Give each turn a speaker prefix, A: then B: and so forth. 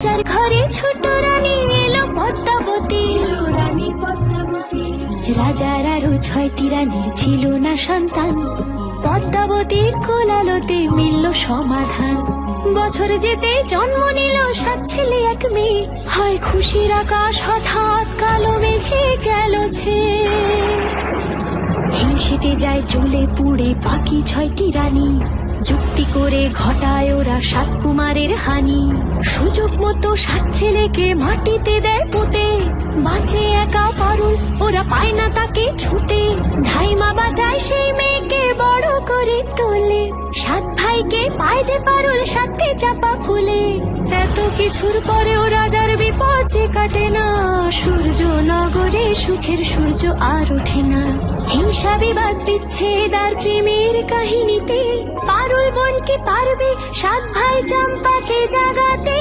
A: যার ঘরে ছোট রানী এলো পদ্মাবতী, রাজার আরো 6টি রানীর ছিল না সন্তান। পদ্মাবতীর কোলালতে মিলল সমাধান। বছর যেতে জন্ম নিল 7 ছেলে 1 মেয়ে। হয় খুশির আকাশ হঠাৎ কালো মেঘে গেল ছেয়ে। হিংসেতে যায় জ্বলে পুড়ে বাকি 6টি রানী। যুক্তি করে ঘটায় ওরা 7 কুমারের হানি। সুযোগ মতো 7 ছেলেকে মাটিতে দেয় পুঁতে। বাঁচে একা পারুল, ওরা পায় না তাকে ছুতে। ধাইমা বাজায় সেই মেয়েকে বড় করে তোলে। 7 ভাইকে পায় যে পারুল 7টি চাপা ফুলে। এত কিছুর পরেও রাজার বিপদ যে কাটে না। সূর্য নগরে সুখের সূর্য আর ওঠে না। হিংসা বিবাদ বিচ্ছেদ আর প্রেমের কাহিনীতে পারুল বোন কি পারবে 7 ভাই চম্পাকে জাগাতে।